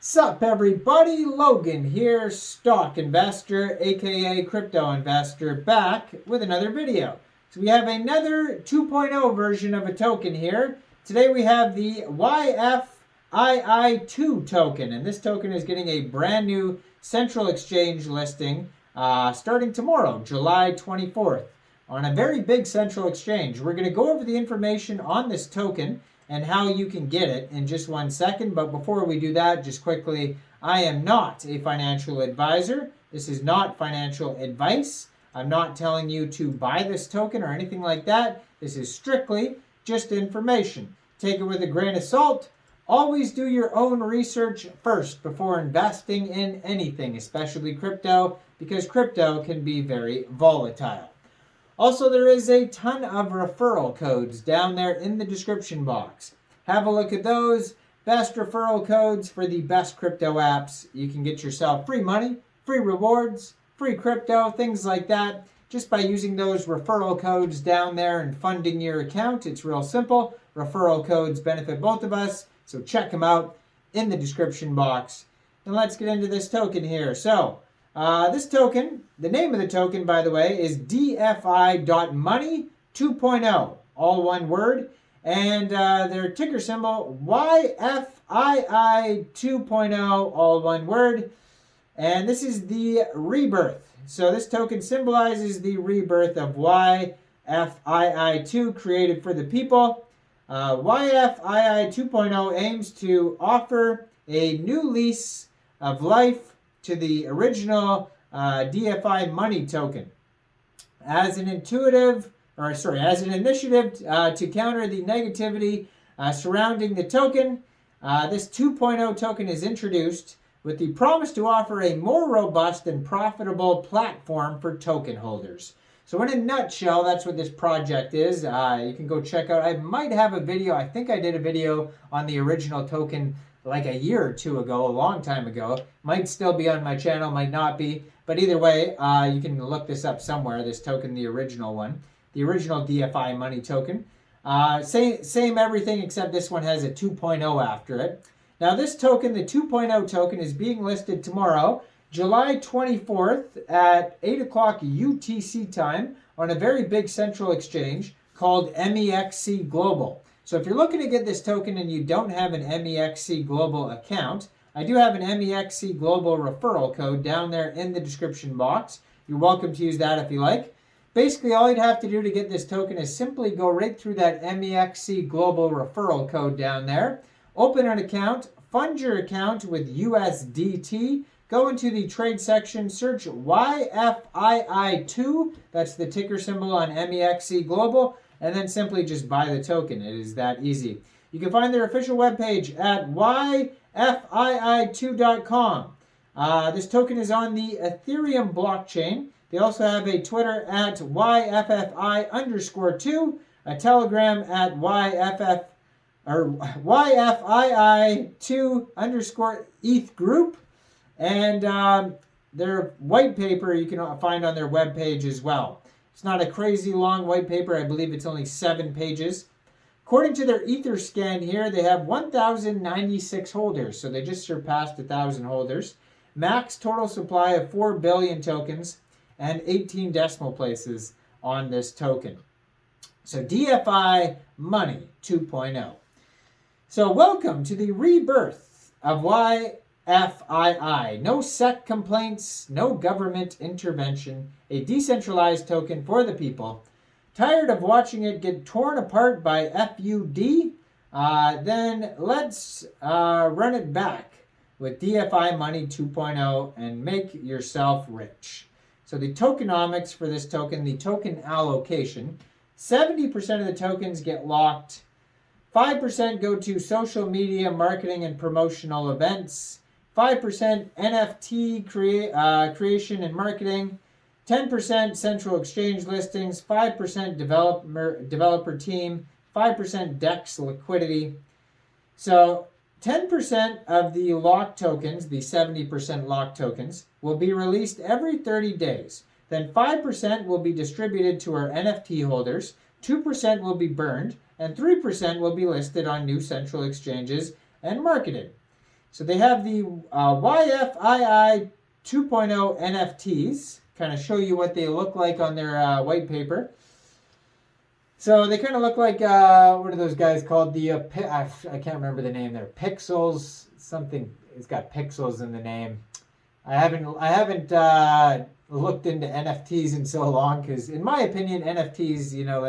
Sup everybody, Logan here, stock investor aka crypto investor, back with another video. So we have another 2.0 version of a token here. Today we have the YFII2 token, and this token is getting a brand new central exchange listing starting tomorrow, July 24th, on a very big central exchange. We're going to go over the information on this token and how you can get it in just 1 second. But before we do that, just quickly, I am not a financial advisor. This is not financial advice. I'm not telling you to buy this token or anything like that. This is strictly just information. Take it with a grain of salt. Always do your own research first before investing in anything, especially crypto, because crypto can be very volatile. Also, there is a ton of referral codes down there in the description box. Have a look at those. Best referral codes for the best crypto apps. You can get yourself free money, free rewards, free crypto, things like that. Just by using those referral codes down there and funding your account. It's real simple. Referral codes benefit both of us, so check them out in the description box. And let's get into this token here. So, this token, the name of the token, by the way, is DFI.MONEY2.0, all one word, and their ticker symbol, YFII2.0, all one word, and this is the rebirth. So this token symbolizes the rebirth of YFII2, created for the people. YFII 2.0 aims to offer a new lease of life to the original DFI.MONEY token as an initiative to counter the negativity surrounding the token. This 2.0 token is introduced with the promise to offer a more robust and profitable platform for token holders. So in a nutshell, that's what this project is. You can go check out. I might have a video. I think I did a video on the original token like a year or two ago, a long time ago. Might still be on my channel, might not be. But either way, you can look this up somewhere, this token, the original one. The original DFI.MONEY token. Same everything, except this one has a 2.0 after it. Now this token, the 2.0 token, is being listed tomorrow, July 24th at 8 o'clock UTC time on a very big central exchange called Mexc Global. So if you're looking to get this token and you don't have an Mexc Global account, I do have an Mexc Global referral code down there in the description box. You're welcome to use that if you like. Basically, all you'd have to do to get this token is simply go right through that Mexc Global referral code down there, open an account, fund your account with USDT, go into the trade section, search YFII2, that's the ticker symbol on Mexc Global, and then simply just buy the token. It is that easy. You can find their official webpage at YFII2.0. This token is on the Ethereum blockchain. They also have a Twitter at YFFI_2, a Telegram at YFII2_ETH group, and their white paper you can find on their webpage as well. It's not a crazy long white paper. I believe it's only 7 pages. According to their Etherscan here, they have 1,096 holders, so they just surpassed 1,000 holders. Max total supply of 4 billion tokens and 18 decimal places on this token. So DFI.MONEY 2.0. So welcome to the rebirth of YFII. No SEC complaints, no government intervention, a decentralized token for the people. Tired of watching it get torn apart by FUD? Then let's run it back with DFI.MONEY 2.0 and make yourself rich. So the tokenomics for this token, the token allocation, 70% of the tokens get locked, 5% go to social media marketing and promotional events, 5% NFT creation and marketing, 10% central exchange listings, 5% developer team, 5% DEX liquidity. So 10% of the locked tokens, the 70% locked tokens, will be released every 30 days. Then 5% will be distributed to our NFT holders, 2% will be burned, and 3% will be listed on new central exchanges and marketed. So they have the YFII 2.0 NFTs. Kind of show you what they look like on their white paper. So they kind of look like, what are those guys called? The I can't remember the name there. Pixels, something. It's got pixels in the name. I haven't looked into NFTs in so long because, in my opinion, NFTs, you know,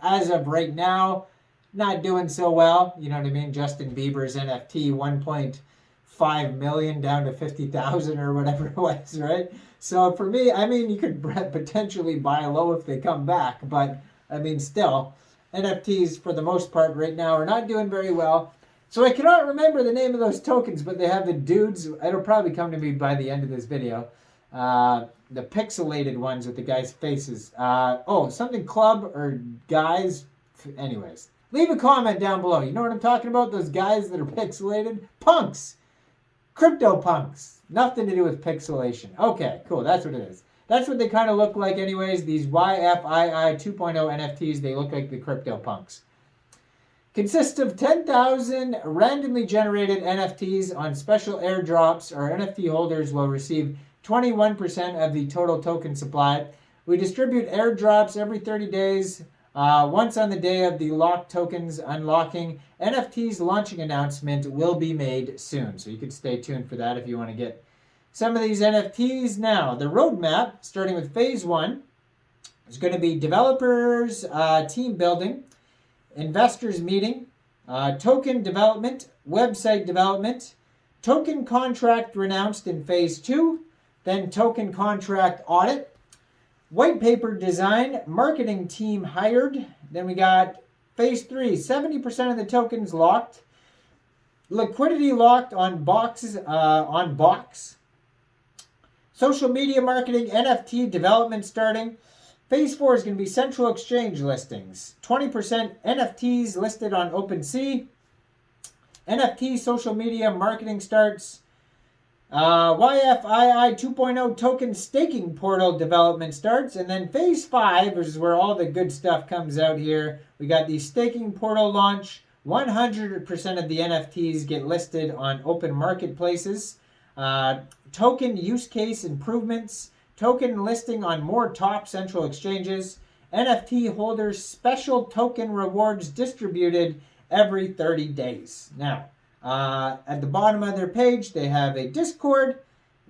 as of right now, not doing so well. You know what I mean? Justin Bieber's NFT 1.5 million down to 50,000 or whatever it was, right? So for me, I mean, you could potentially buy low if they come back, but I mean, still, NFTs for the most part right now are not doing very well. So I cannot remember the name of those tokens, but they have the dudes. It'll probably come to me by the end of this video. The pixelated ones with the guys' faces. Something club or guys. Anyways, leave a comment down below. You know what I'm talking about? Those guys that are pixelated? Punks. Crypto punks. Nothing to do with pixelation. Okay, cool. That's what it is. That's what they kind of look like anyways. These YFII 2.0 NFTs, they look like the crypto punks. Consists of 10,000 randomly generated NFTs on special airdrops. Our NFT holders will receive 21% of the total token supply. We distribute airdrops every 30 days, once on the day of the locked tokens unlocking. NFTs launching announcement will be made soon, so you can stay tuned for that if you want to get some of these NFTs. Now, the roadmap, starting with phase 1, is going to be developers, team building, investors meeting, token development, website development, token contract renounced in phase 2, then token contract audit, white paper design, marketing team hired. Then we got phase 3, 70% of the tokens locked, liquidity locked on boxes, on box, social media marketing, NFT development starting. Phase 4 is going to be central exchange listings. 20% NFTs listed on OpenSea. NFT social media marketing starts. YFII 2.0 token staking portal development starts. And then phase 5 is where all the good stuff comes out here. We got the staking portal launch. 100% of the NFTs get listed on open marketplaces. Token use case improvements. Token listing on more top central exchanges. NFT holders special token rewards distributed every 30 days. Now, at the bottom of their page, they have a Discord,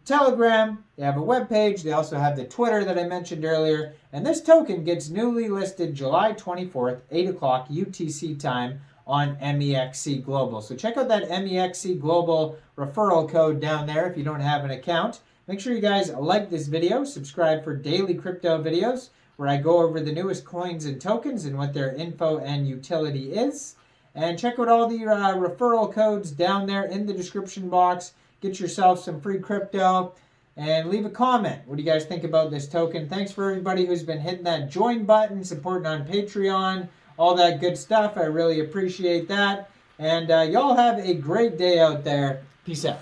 Telegram, they have a web page, they also have the Twitter that I mentioned earlier, and this token gets newly listed July 24th, 8 o'clock UTC time on Mexc Global. So check out that Mexc Global referral code down there if you don't have an account. Make sure you guys like this video, subscribe for daily crypto videos where I go over the newest coins and tokens and what their info and utility is. And check out all the referral codes down there in the description box. Get yourself some free crypto and leave a comment. What do you guys think about this token? Thanks for everybody who's been hitting that join button, supporting on Patreon, all that good stuff. I really appreciate that. And y'all have a great day out there. Peace out.